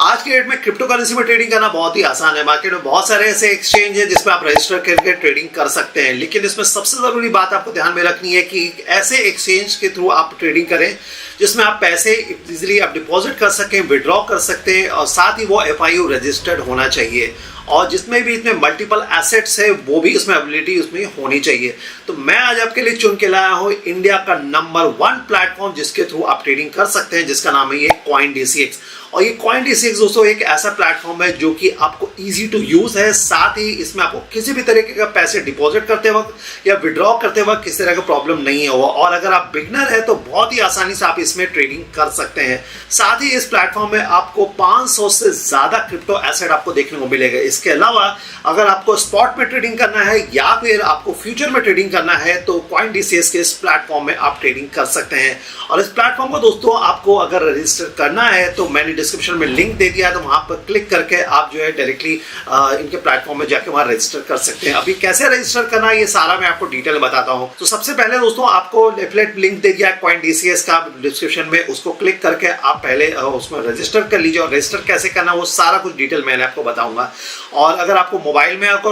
आज के डेट में क्रिप्टो करेंसी में ट्रेडिंग करना बहुत ही आसान है। मार्केट में बहुत सारे ऐसे एक्सचेंज है जिसमें आप रजिस्टर करके ट्रेडिंग कर सकते हैं, लेकिन इसमें सबसे जरूरी बात आपको ध्यान में रखनी है कि ऐसे एक्सचेंज के थ्रू आप ट्रेडिंग करें जिसमें आप पैसे इजीली आप डिपॉजिट कर सकें, विड्रॉ कर सकते हैं, और साथ ही वो FIU रजिस्टर्ड होना चाहिए, और जिसमें भी इसमें मल्टीपल एसेट्स है वो भी इसमें एबिलिटी उसमें होनी चाहिए। तो मैं आज आपके लिए चुन के लाया हूँ इंडिया का नंबर 1 प्लेटफॉर्म जिसके थ्रू आप ट्रेडिंग कर सकते हैं, जिसका नाम है ये CoinDCX। और ये CoinDCX दोस्तों एक ऐसा प्लेटफॉर्म है जो कि आपको इजी टू यूज है, साथ ही इसमें आपको किसी भी तरीके का पैसे डिपॉजिट करते वक्त या विड्रॉ करते वक्त किसी तरह का प्रॉब्लम नहीं होगा, और अगर आप बिगनर है तो बहुत ही आसानी से आप इसमें ट्रेडिंग कर सकते हैं। साथ ही इस प्लेटफॉर्म में आपको 500 से ज्यादा क्रिप्टो एसेट आपको देखने को मिलेगा। इसके अलावा अगर आपको स्पॉट में ट्रेडिंग करना है या फिर आपको फ्यूचर में ट्रेडिंग करना है तो CoinDCX के इस प्लेटफॉर्म में आप ट्रेडिंग कर सकते हैं। और इस प्लेटफॉर्म को दोस्तों आपको अगर रजिस्टर करना है तो मैंने डिस्क्रिप्शन में लिंक दे दिया है, तो वहां पर क्लिक करके आप जो है डायरेक्टली इनके प्लेटफॉर्म में जाके वहां रजिस्टर कर सकते हैं। अभी कैसे रजिस्टर करना है ये सारा मैं आपको डिटेल में बताता हूं। तो सबसे पहले दोस्तों आपको एफिलिएट लिंक दे दिया है CoinDCX का डिस्क्रिप्शन में, उसको क्लिक करके आप पहले उसमें रजिस्टर कर लीजिए, और रजिस्टर कैसे करना वो सारा कुछ डिटेल मैंने आपको बताऊंगा। और अगर आपको मोबाइल में आपको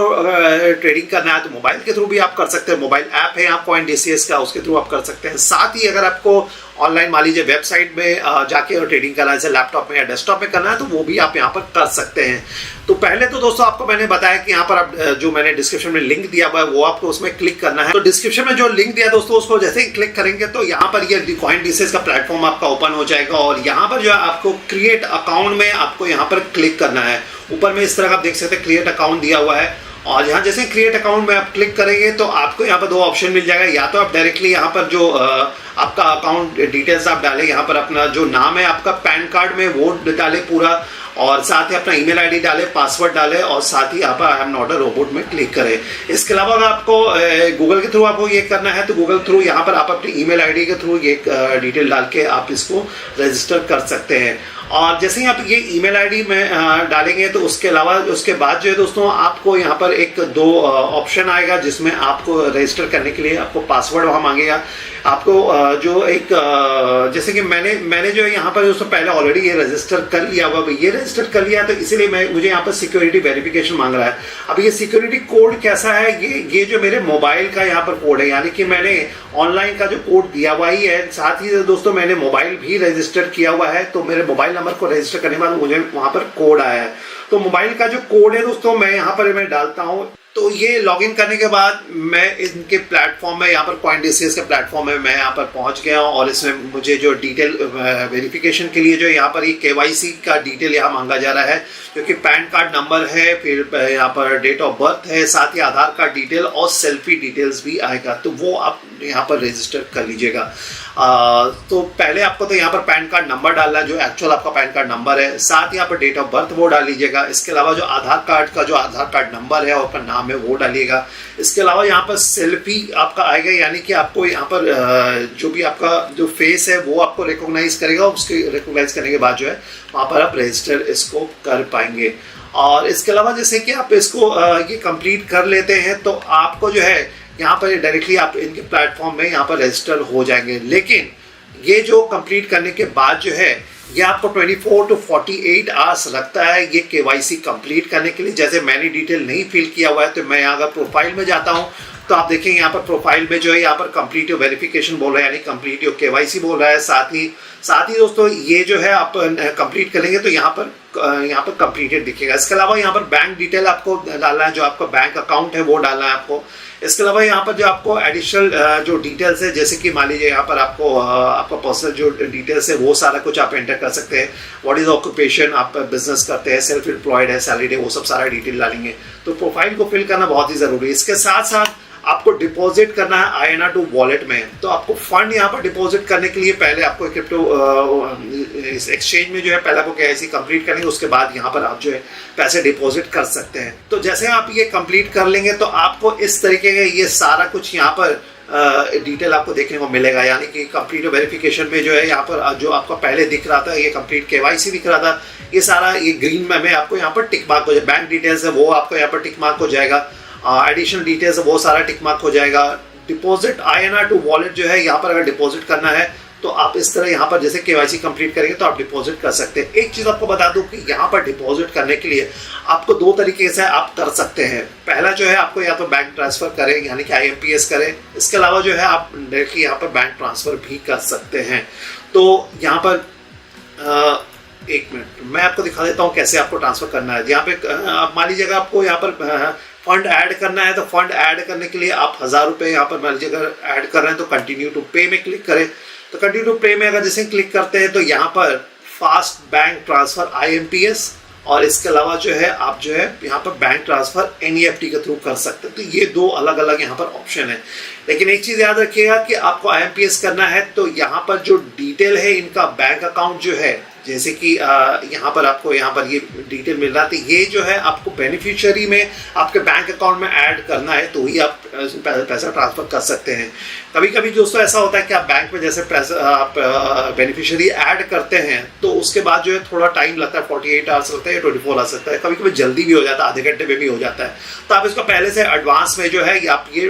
ट्रेडिंग करना है तो मोबाइल के थ्रू भी आप कर सकते हैं। मोबाइल ऐप है यहाँ CoinDCX का, उसके थ्रू आप कर सकते हैं। साथ ही अगर आपको ऑनलाइन मान लीजिए वेबसाइट में जाके ट्रेडिंग करना है, जैसे लैपटॉप में या डेस्कटॉप में करना है, तो वो भी आप यहाँ पर कर सकते हैं। तो पहले तो दोस्तों आपको मैंने बताया कि यहाँ पर आप जो मैंने डिस्क्रिप्शन में लिंक दिया हुआ है वो आपको उसमें क्लिक करना है। तो डिस्क्रिप्शन में जो लिंक दिया दोस्तों उसको जैसे ही क्लिक करेंगे तो यहाँ पर ये CoinDCX का प्लेटफॉर्म आपका ओपन हो जाएगा, और यहाँ पर जो है आपको क्रिएट अकाउंट में आपको यहाँ पर क्लिक करना है। ऊपर में इस तरह का आप देख सकते हैं क्रिएट अकाउंट दिया हुआ है, और यहाँ जैसे क्रिएट अकाउंट में आप क्लिक करेंगे तो आपको यहाँ पर 2 ऑप्शन मिल जाएगा। या तो आप डायरेक्टली यहाँ पर जो आपका अकाउंट डिटेल्स आप डालें, यहाँ पर अपना जो नाम है आपका पैन कार्ड में वो डालें पूरा, और साथ ही अपना ईमेल आईडी डालें, पासवर्ड डालें, और साथ ही आप I am not a robot में क्लिक करें। इसके अलावा अगर आपको गूगल के थ्रू आपको ये करना है तो गूगल थ्रू यहाँ पर आप अपनी ईमेल आईडी के थ्रू ये डिटेल डाल के आप इसको रजिस्टर कर सकते हैं। और जैसे ही आप ये ईमेल आईडी में डालेंगे तो उसके अलावा उसके बाद जो है दोस्तों आपको यहाँ पर 1-2 ऑप्शन आएगा जिसमें आपको रजिस्टर करने के लिए आपको पासवर्ड वहाँ मांगेगा। आपको जो एक जैसे कि मैंने जो है यहाँ पर दोस्तों पहले ऑलरेडी ये रजिस्टर कर लिया हुआ, ये रजिस्टर कर लिया तो इसीलिए मुझे यहाँ पर सिक्योरिटी वेरिफिकेशन मांग रहा है। अब ये सिक्योरिटी कोड कैसा है, ये जो मेरे मोबाइल का यहाँ पर कोड है, यानी कि मैंने ऑनलाइन का जो कोड दिया हुआ ही है। साथ ही दोस्तों मैंने मोबाइल भी रजिस्टर किया हुआ है, तो मेरे मोबाइल नंबर को रजिस्टर करने के बाद मुझे वहां पर कोड आया है। तो मोबाइल का जो कोड है दोस्तों मैं यहाँ पर मैं डालता हूँ। तो ये लॉगिन करने के बाद मैं इनके प्लेटफॉर्म में यहाँ पर CoinDCX के प्लेटफॉर्म में मैं यहाँ पर पहुँच गया हूँ, और इसमें मुझे जो डिटेल वेरिफिकेशन के लिए जो यहाँ पर ये KYC का डिटेल यहाँ मांगा जा रहा है, जो कि पैन कार्ड नंबर है, फिर यहाँ पर डेट ऑफ बर्थ है, साथ ही आधार कार्ड डिटेल और सेल्फी डिटेल्स भी आएगा, तो वो आप यहाँ पर रजिस्टर कर लीजिएगा। तो पहले आपको तो यहाँ पर पैन कार्ड नंबर डालना है, जो एक्चुअल आपका पैन कार्ड नंबर है, साथ ही यहाँ पर डेट ऑफ बर्थ वो डाल लीजिएगा। इसके अलावा जो आधार कार्ड का जो आधार कार्ड नंबर है और आपका नाम है वो डालिएगा। इसके अलावा यहाँ पर सेल्फी आपका आएगा, यानी कि आपको यहाँ पर जो भी आपका जो फेस है वो आपको रिकॉग्नाइज करेगा, उसके रिकॉग्नाइज करने के बाद जो है वहाँ पर आप रजिस्टर इसको कर पाएंगे। और इसके अलावा जैसे कि आप इसको ये कंप्लीट कर लेते हैं तो आपको जो है यहाँ पर डायरेक्टली आप इनके प्लेटफॉर्म में यहाँ पर रजिस्टर हो जाएंगे। लेकिन ये जो कंप्लीट करने के बाद जो है ये आपको 24 to 48 आवर्स लगता है ये KYC कंप्लीट करने के लिए। जैसे मैंने डिटेल नहीं फिल किया हुआ है तो मैं अगर प्रोफाइल में जाता हूँ तो आप देखेंगे यहाँ पर प्रोफाइल में जो है यहाँ पर कंप्लीट योर वेरिफिकेशन बोल रहा है, यानी कंप्लीट योर KYC बोल रहा है। साथ ही दोस्तों ये जो है आप कंप्लीट करेंगे तो यहाँ पर कंप्लीटेड दिखेगा। इसके अलावा यहाँ पर बैंक डिटेल आपको डालना है, जो आपका बैंक अकाउंट है वो डालना है आपको। इसके अलावा यहाँ पर जो आपको एडिशनल जो डिटेल्स है, जैसे कि मान लीजिए यहाँ पर आपको आपका पर्सनल जो डिटेल्स है वो सारा कुछ आप एंटर कर सकते हैं। व्हाट इज ऑक्यूपेशन, आप बिजनेस करते हैं, सेल्फ एम्प्लॉयड है, सैलरीड है, वो सब सारा डिटेल डालेंगे। तो प्रोफाइल को फिल करना बहुत ही जरूरी है। इसके साथ साथ आपको डिपॉजिट करना है INR2 वॉलेट में। तो आपको फंड यहाँ पर डिपॉजिट करने के लिए पहले आपको क्रिप्टो इस एक्सचेंज में जो है पहले आपको KYC कंप्लीट करेंगे, उसके बाद यहाँ पर आप जो है पैसे डिपॉजिट कर सकते हैं। तो जैसे आप ये कंप्लीट कर लेंगे तो आपको इस तरीके का ये सारा कुछ यहाँ पर डिटेल आपको देखने को मिलेगा, यानी कि कंप्लीट वेरिफिकेशन में जो है यहाँ पर जो आपका पहले दिख रहा था ये कंप्लीट KYC दिख रहा था, ये सारा ये ग्रीन में आपको यहाँ पर टिक मार्क हो जाए। बैंक डिटेल्स है वो आपको यहाँ पर टिक मार्क हो जाएगा, एडिशनल डिटेल्स वो सारा टिक मार्क हो जाएगा। डिपॉजिट INR2 वॉलेट जो है यहाँ पर अगर डिपॉजिट करना है तो आप इस तरह यहाँ पर जैसे केवाईसी कंप्लीट करेंगे तो आप डिपॉजिट कर सकते हैं। एक चीज आपको बता दूं कि यहाँ पर डिपॉजिट करने के लिए आपको दो तरीके से आप कर सकते हैं। पहला जो है आपको या तो बैंक ट्रांसफर करें यानी कि IMPS करें, इसके अलावा जो है आप डायरेक्टली यहाँ पर बैंक ट्रांसफर भी कर सकते हैं। तो यहाँ पर एक मिनट मैं आपको दिखा देता हूँ कैसे आपको ट्रांसफर करना है। यहाँ पे आप मान लीजिए आपको यहाँ पर फंड ऐड करना है, तो फंड ऐड करने के लिए आप 1000 रुपये यहाँ पर मान लीजिए अगर ऐड कर रहे हैं तो कंटिन्यू टू पे में क्लिक करें। तो कंटिन्यू टू पे में अगर जैसे क्लिक करते हैं तो यहाँ पर फास्ट बैंक ट्रांसफर IMPS और इसके अलावा जो है आप जो है यहाँ पर बैंक ट्रांसफर NEFT के थ्रू कर सकते हैं। तो ये दो अलग अलग यहाँ पर ऑप्शन है। लेकिन एक चीज याद रखिएगा कि आपको IMPS करना है तो यहाँ पर जो डिटेल है इनका बैंक अकाउंट जो है, जैसे कि यहाँ पर आपको यहाँ पर ये डिटेल मिल रहा है, तो ये जो है आपको बेनिफिशियरी में आपके बैंक अकाउंट में ऐड करना है तो ही आप पैसा ट्रांसफर कर सकते हैं। कभी कभी दोस्तों ऐसा होता है कि आप बैंक में जैसे पैसा आप बेनिफिशियरी ऐड करते हैं तो उसके बाद जो है थोड़ा टाइम लगता है, 48 आवर्स लगता है, 24 आवर्स लगता है, कभी कभी जल्दी भी हो जाता है, आधे घंटे में भी हो जाता है। तो आप इसको पहले से एडवांस में जो है आप ये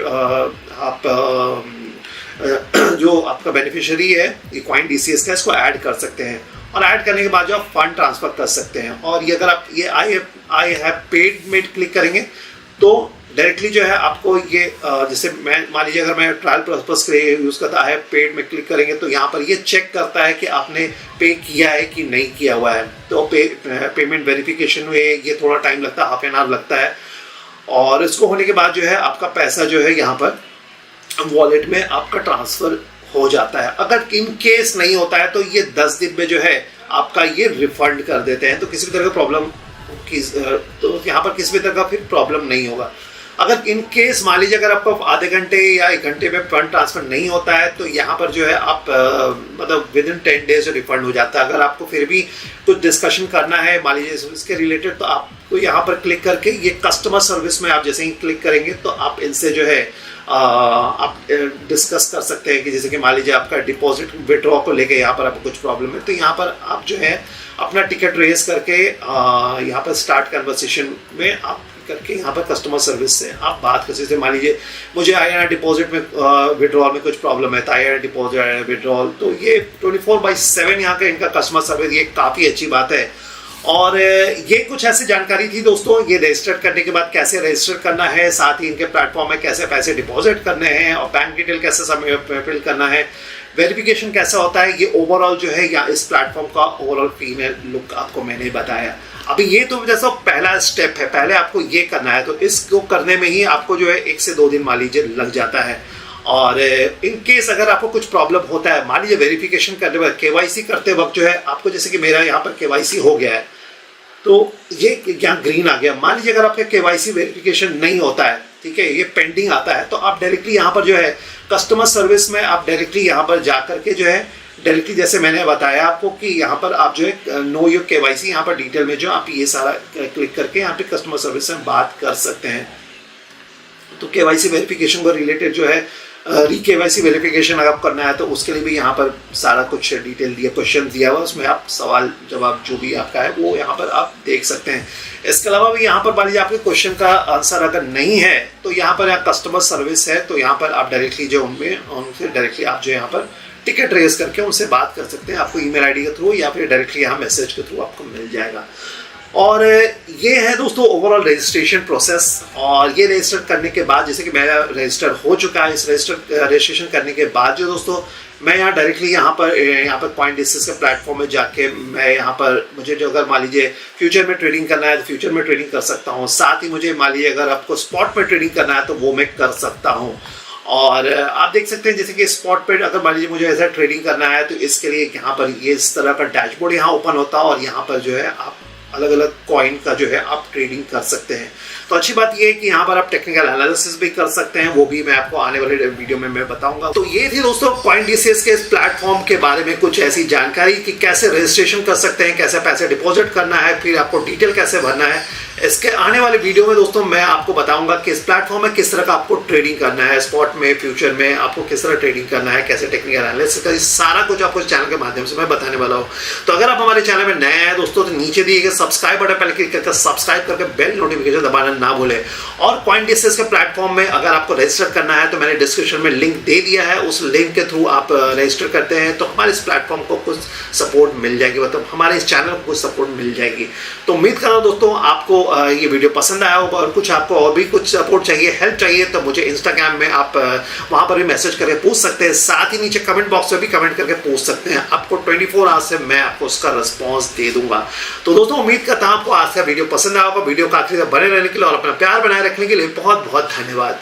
जो आपका बेनिफिशियरी है इक्वाइन DCS का, इसको ऐड कर सकते हैं और ऐड करने के बाद जो आप फंड ट्रांसफर कर सकते हैं। और ये अगर आप ये आई हैव पेड में क्लिक करेंगे तो डायरेक्टली जो है आपको ये जैसे मैं मान लीजिए अगर मैं ट्रायल पर्पस के लिए यूज़ करता है, पेड में क्लिक करेंगे तो यहाँ पर ये चेक करता है कि आपने पे किया है कि नहीं किया हुआ है। तो पेमेंट वेरिफिकेशन में ये थोड़ा टाइम लगता है, हाफ एन आवर लगता है। और इसको होने के बाद जो है आपका पैसा जो है यहाँ पर वॉलेट में आपका ट्रांसफर हो जाता है। अगर इन केस नहीं होता है तो ये 10 दिन में जो है आपका ये रिफंड कर देते हैं। तो किसी भी तरह का प्रॉब्लम तो यहाँ पर किसी भी तरह का फिर प्रॉब्लम नहीं होगा। अगर इन केस मान लीजिए अगर आपको आधे घंटे या 1 घंटे में फंड ट्रांसफर नहीं होता है तो यहाँ पर जो है आप मतलब विदिन 10 डेज रिफंड हो जाता है। अगर आपको फिर भी कुछ डिस्कशन करना है मान लीजिए इसके रिलेटेड तो आपको यहाँ पर क्लिक करके ये कस्टमर सर्विस में आप जैसे ही क्लिक करेंगे तो आप इनसे जो है आप डिस्कस कर सकते हैं कि जैसे कि मान लीजिए आपका डिपॉजिट विड्रॉ को लेके यहाँ पर आपको कुछ प्रॉब्लम है तो यहाँ पर आप जो है अपना टिकट रेज करके यहाँ पर स्टार्ट कन्वर्सेशन में आप करके यहाँ पर कस्टमर सर्विस से आप बात कर सकते हैं। मान लीजिए मुझे INR डिपॉजिट में विड्रॉल में कुछ प्रॉब्लम है तो INR डिपॉजिट INR विड्रॉल, तो ये 24/7 यहाँ का इनका कस्टमर सर्विस, ये काफ़ी अच्छी बात है। और ये कुछ ऐसी जानकारी थी दोस्तों, ये रजिस्टर करने के बाद कैसे रजिस्टर करना है, साथ ही इनके प्लेटफॉर्म में कैसे पैसे डिपॉजिट करने हैं और बैंक डिटेल कैसे फिल करना है, वेरिफिकेशन कैसा होता है, ये ओवरऑल जो है या इस प्लेटफॉर्म का ओवरऑल फीमेल लुक आपको मैंने बताया। अभी ये तो जैसा पहला स्टेप है, पहले आपको ये करना है, तो इसको करने में ही आपको जो है 1 से 2 दिन मान लीजिए लग जाता है। और इन केस अगर आपको कुछ प्रॉब्लम होता है, मान लीजिए वेरिफिकेशन करते वक्त KYC करते वक्त जो है आपको, जैसे कि मेरा यहाँ पर KYC हो गया है तो ये यहाँ ग्रीन आ गया। मान लीजिए अगर आपका KYC वेरिफिकेशन नहीं होता है, ठीक है, ये पेंडिंग आता है, तो आप डायरेक्टली यहाँ पर जो है कस्टमर सर्विस में आप डायरेक्टली यहाँ पर जा करके जो है डायरेक्टली जैसे मैंने बताया आपको कि यहाँ पर आप जो है नो योर KYC यहाँ पर डिटेल में जो आप ये सारा क्लिक करके यहाँ पे कस्टमर सर्विस से बात कर सकते हैं। तो KYC वेरिफिकेशन को रिलेटेड जो है KYC वेरिफिकेशन अगर आप करना है तो उसके लिए भी यहाँ पर सारा कुछ डिटेल दिया, क्वेश्चन दिया हुआ, उसमें आप सवाल जवाब जो भी आपका है वो यहाँ पर आप देख सकते हैं। इसके अलावा भी यहाँ पर मान लीजिए आपके क्वेश्चन का आंसर अगर नहीं है तो यहाँ पर कस्टमर सर्विस है, तो यहाँ पर आप डायरेक्टली जो उनसे डायरेक्टली आप जो यहाँ पर टिकट रेज करके उनसे बात कर सकते हैं। आपको ईमेल आईडी के थ्रू या फिर डायरेक्टली यहाँ मैसेज के थ्रू आपको मिल जाएगा। और ये है दोस्तों ओवरऑल रजिस्ट्रेशन प्रोसेस। और ये रजिस्टर करने के बाद, जैसे कि मेरा रजिस्टर हो चुका है, इस रजिस्ट्रेशन करने के बाद जो दोस्तों मैं यहाँ डायरेक्टली यहाँ पर पॉइंट डिस्कस के प्लेटफॉर्म में जाके मैं यहाँ पर मुझे जो अगर मान लीजिए फ्यूचर में ट्रेडिंग करना है तो फ्यूचर में ट्रेडिंग कर सकता हूँ। साथ ही मुझे मान लीजिए अगर आपको स्पॉट में ट्रेडिंग करना है तो वो मैं कर सकता हूँ। और आप देख सकते हैं जैसे कि स्पॉट पे अगर मान लीजिए मुझे ऐसा ट्रेडिंग करना है तो इसके लिए यहाँ पर ये इस तरह का डैशबोर्ड यहाँ ओपन होता है और यहाँ पर जो है आप अलग अलग कॉइन का जो है आप ट्रेडिंग कर सकते हैं। तो अच्छी बात ये है कि यहाँ पर आप टेक्निकल एनालिसिस भी कर सकते हैं, वो भी मैं आपको आने वाले वीडियो में मैं बताऊंगा। तो ये थी दोस्तों CoinDCS के इस प्लेटफॉर्म के बारे में कुछ ऐसी जानकारी कि कैसे रजिस्ट्रेशन कर सकते हैं, कैसे पैसे डिपॉजिट करना है, फिर आपको डिटेल कैसे भरना है। इसके आने वाले वीडियो में दोस्तों मैं आपको बताऊंगा कि इस प्लेटफॉर्म में किस तरह का आपको ट्रेडिंग करना है, स्पॉट में फ्यूचर में आपको किस तरह ट्रेडिंग करना है, कैसे टेक्निकल एनालिसिस का, सारा कुछ आपको इस चैनल के माध्यम से मैं बताने वाला हूँ। तो अगर आप हमारे चैनल में नए हैं दोस्तों तो नीचे दिए गए सब्सक्राइब बटन पर क्लिक करके सब्सक्राइब करके बेल नोटिफिकेशन दबाना ना भूलें। और CoinDSS के प्लेटफॉर्म में अगर आपको रजिस्टर करना है तो मैंने डिस्क्रिप्शन में लिंक दे दिया है, उस लिंक के थ्रू आप रजिस्टर करते हैं तो हमारे इस प्लेटफॉर्म को कुछ सपोर्ट मिल जाएगी, मतलब हमारे इस चैनल को कुछ सपोर्ट मिल जाएगी। तो उम्मीद कर रहा हूँ दोस्तों आपको ये वीडियो पसंद आया होगा, और कुछ आपको और भी कुछ सपोर्ट चाहिए, हेल्प चाहिए तो मुझे इंस्टाग्राम में आप वहां पर भी मैसेज करके पूछ सकते हैं, साथ ही नीचे कमेंट बॉक्स में भी कमेंट करके पूछ सकते हैं। आपको 24 आवर्स से मैं आपको उसका रिस्पॉन्स दे दूंगा। तो दोस्तों उम्मीद करता हूं आपको आज का वीडियो पसंद आया होगा। वीडियो का आखिर तक बने रहने के लिए और अपना प्यार बनाए रखने के लिए बहुत बहुत धन्यवाद।